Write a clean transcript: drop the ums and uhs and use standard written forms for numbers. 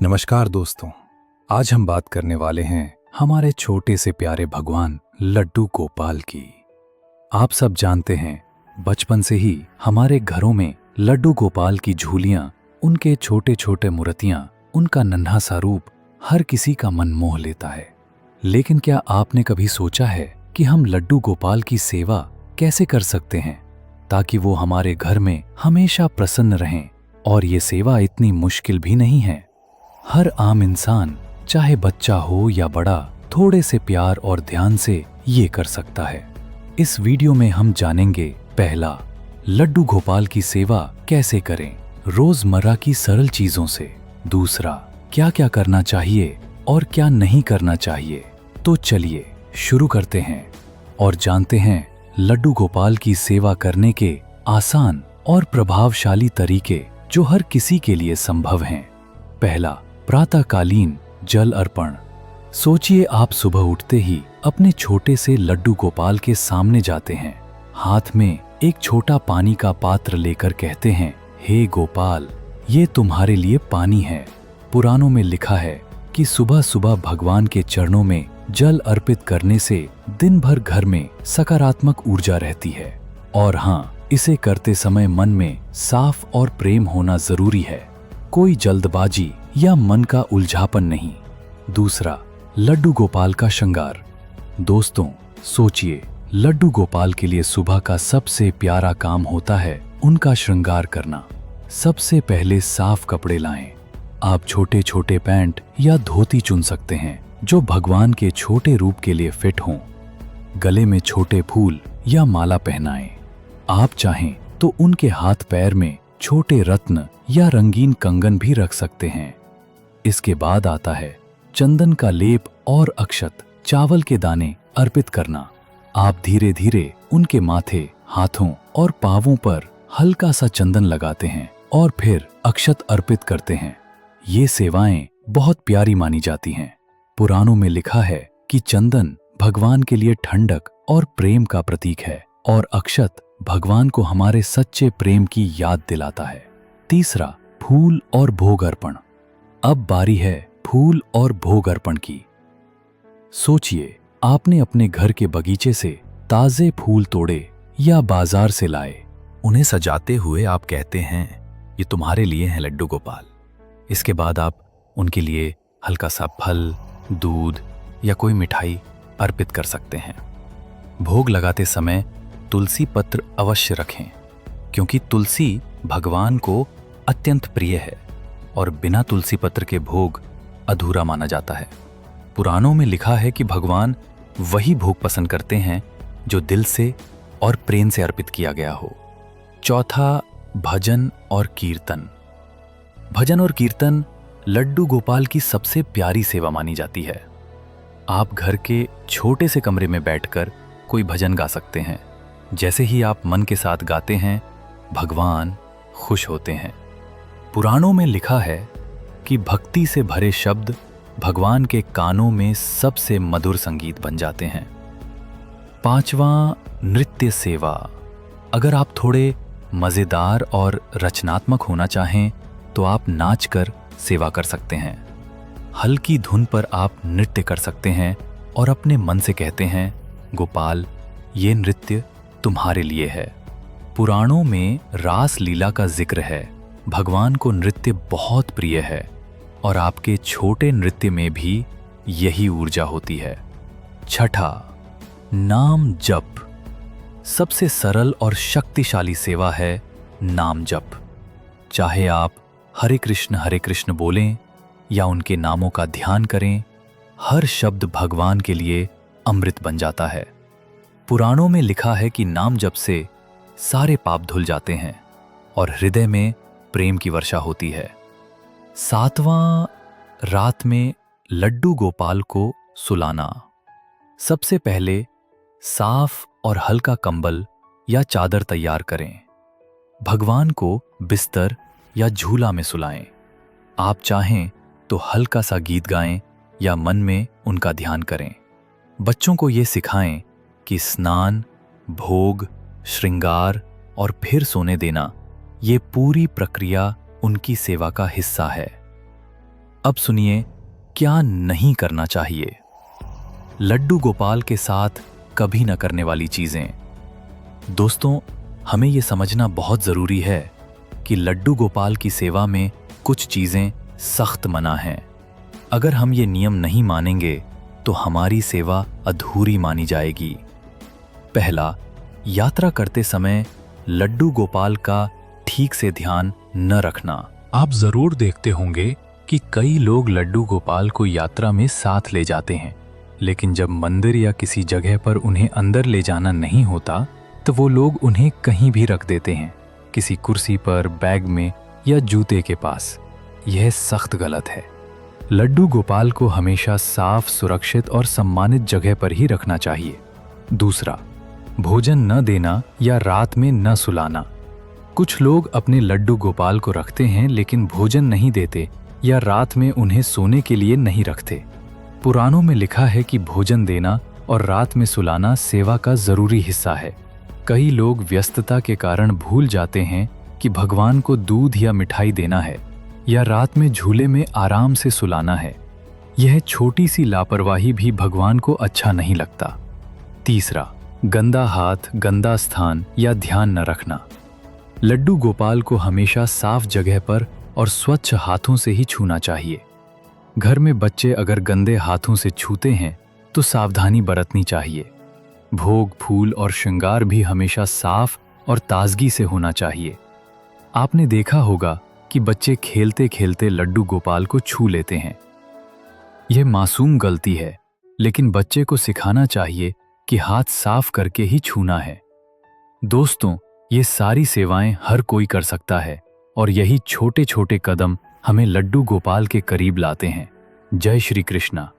नमस्कार दोस्तों, आज हम बात करने वाले हैं हमारे छोटे से प्यारे भगवान लड्डू गोपाल की। आप सब जानते हैं, बचपन से ही हमारे घरों में लड्डू गोपाल की झूलियां, उनके छोटे छोटे मूर्तियां, उनका नन्हा सा रूप हर किसी का मन मोह लेता है। लेकिन क्या आपने कभी सोचा है कि हम लड्डू गोपाल की सेवा कैसे कर सकते हैं ताकि वो हमारे घर में हमेशा प्रसन्न रहें? और ये सेवा इतनी मुश्किल भी नहीं है। हर आम इंसान, चाहे बच्चा हो या बड़ा, थोड़े से प्यार और ध्यान से ये कर सकता है। इस वीडियो में हम जानेंगे, पहला, लड्डू गोपाल की सेवा कैसे करें रोजमर्रा की सरल चीजों से। दूसरा, क्या क्या करना चाहिए और क्या नहीं करना चाहिए। तो चलिए शुरू करते हैं और जानते हैं लड्डू गोपाल की सेवा करने के आसान और प्रभावशाली तरीके जो हर किसी के लिए संभव हैं। पहला, प्रातःकालीन जल अर्पण। सोचिए, आप सुबह उठते ही अपने छोटे से लड्डू गोपाल के सामने जाते हैं, हाथ में एक छोटा पानी का पात्र लेकर कहते हैं, हे गोपाल, ये तुम्हारे लिए पानी है। पुराणों में लिखा है कि सुबह सुबह भगवान के चरणों में जल अर्पित करने से दिन भर घर में सकारात्मक ऊर्जा रहती है। और हाँ, इसे करते समय मन में साफ और प्रेम होना जरूरी है, कोई जल्दबाजी या मन का उलझापन नहीं। दूसरा, लड्डू गोपाल का श्रृंगार। दोस्तों, सोचिए, लड्डू गोपाल के लिए सुबह का सबसे प्यारा काम होता है उनका श्रृंगार करना। सबसे पहले साफ कपड़े लाएं। आप छोटे छोटे पैंट या धोती चुन सकते हैं जो भगवान के छोटे रूप के लिए फिट हों। गले में छोटे फूल या माला पहनाएं। आप चाहें तो उनके हाथ पैर में छोटे रत्न या रंगीन कंगन भी रख सकते हैं। इसके बाद आता है चंदन का लेप और अक्षत, चावल के दाने अर्पित करना। आप धीरे धीरे उनके माथे, हाथों और पांवों पर हल्का सा चंदन लगाते हैं और फिर अक्षत अर्पित करते हैं। ये सेवाएं बहुत प्यारी मानी जाती हैं। पुराणों में लिखा है कि चंदन भगवान के लिए ठंडक और प्रेम का प्रतीक है और अक्षत भगवान को हमारे सच्चे प्रेम की याद दिलाता है। तीसरा, फूल और भोग अर्पण। अब बारी है फूल और भोग अर्पण की। सोचिए, आपने अपने घर के बगीचे से ताजे फूल तोड़े या बाजार से लाए। उन्हें सजाते हुए आप कहते हैं, ये तुम्हारे लिए है लड्डू गोपाल। इसके बाद आप उनके लिए हल्का सा फल, दूध या कोई मिठाई अर्पित कर सकते हैं। भोग लगाते समय तुलसी पत्र अवश्य रखें, क्योंकि तुलसी भगवान को अत्यंत प्रिय है और बिना तुलसी पत्र के भोग अधूरा माना जाता है। पुराणों में लिखा है कि भगवान वही भोग पसंद करते हैं जो दिल से और प्रेम से अर्पित किया गया हो। चौथा, भजन और कीर्तन। भजन और कीर्तन लड्डू गोपाल की सबसे प्यारी सेवा मानी जाती है। आप घर के छोटे से कमरे में बैठकर कोई भजन गा सकते हैं। जैसे ही आप मन के साथ गाते हैं, भगवान खुश होते हैं। पुराणों में लिखा है कि भक्ति से भरे शब्द भगवान के कानों में सबसे मधुर संगीत बन जाते हैं। पांचवा, नृत्य सेवा। अगर आप थोड़े मजेदार और रचनात्मक होना चाहें तो आप नाचकर सेवा कर सकते हैं। हल्की धुन पर आप नृत्य कर सकते हैं और अपने मन से कहते हैं, गोपाल, ये नृत्य तुम्हारे लिए है। पुराणों में रास लीला का जिक्र है। भगवान को नृत्य बहुत प्रिय है और आपके छोटे नृत्य में भी यही ऊर्जा होती है। छठा, नाम जप। सबसे सरल और शक्तिशाली सेवा है नाम जप। चाहे आप हरे कृष्ण बोलें या उनके नामों का ध्यान करें, हर शब्द भगवान के लिए अमृत बन जाता है। पुराणों में लिखा है कि नाम जप से सारे पाप धुल जाते हैं और हृदय में प्रेम की वर्षा होती है। सातवां, रात में लड्डू गोपाल को सुलाना। सबसे पहले साफ और हल्का कंबल या चादर तैयार करें। भगवान को बिस्तर या झूला में सुलाएं। आप चाहें तो हल्का सा गीत गाएं या मन में उनका ध्यान करें। बच्चों को ये सिखाएं कि स्नान, भोग, श्रृंगार और फिर सोने देना, ये पूरी प्रक्रिया उनकी सेवा का हिस्सा है। अब सुनिए क्या नहीं करना चाहिए। लड्डू गोपाल के साथ कभी न करने वाली चीजें। दोस्तों, हमें यह समझना बहुत जरूरी है कि लड्डू गोपाल की सेवा में कुछ चीजें सख्त मना हैं। अगर हम ये नियम नहीं मानेंगे तो हमारी सेवा अधूरी मानी जाएगी। पहला, यात्रा करते समय लड्डू गोपाल का ठीक से ध्यान न रखना। आप जरूर देखते होंगे कि कई लोग लड्डू गोपाल को यात्रा में साथ ले जाते हैं, लेकिन जब मंदिर या किसी जगह पर उन्हें अंदर ले जाना नहीं होता तो वो लोग उन्हें कहीं भी रख देते हैं, किसी कुर्सी पर, बैग में या जूते के पास। यह सख्त गलत है। लड्डू गोपाल को हमेशा साफ, सुरक्षित और सम्मानित जगह पर ही रखना चाहिए। दूसरा, भोजन न देना या रात में न सुलाना। कुछ लोग अपने लड्डू गोपाल को रखते हैं लेकिन भोजन नहीं देते या रात में उन्हें सोने के लिए नहीं रखते। पुराणों में लिखा है कि भोजन देना और रात में सुलाना सेवा का जरूरी हिस्सा है। कई लोग व्यस्तता के कारण भूल जाते हैं कि भगवान को दूध या मिठाई देना है या रात में झूले में आराम से सुलाना है। यह छोटी सी लापरवाही भी भगवान को अच्छा नहीं लगता। तीसरा, गंदा हाथ, गंदा स्थान या ध्यान न रखना। लड्डू गोपाल को हमेशा साफ जगह पर और स्वच्छ हाथों से ही छूना चाहिए। घर में बच्चे अगर गंदे हाथों से छूते हैं तो सावधानी बरतनी चाहिए। भोग, फूल और श्रृंगार भी हमेशा साफ और ताजगी से होना चाहिए। आपने देखा होगा कि बच्चे खेलते खेलते लड्डू गोपाल को छू लेते हैं। यह मासूम गलती है, लेकिन बच्चे को सिखाना चाहिए कि हाथ साफ करके ही छूना है। दोस्तों, ये सारी सेवाएं हर कोई कर सकता है और यही छोटे छोटे कदम हमें लड्डू गोपाल के करीब लाते हैं। जय श्री कृष्णा।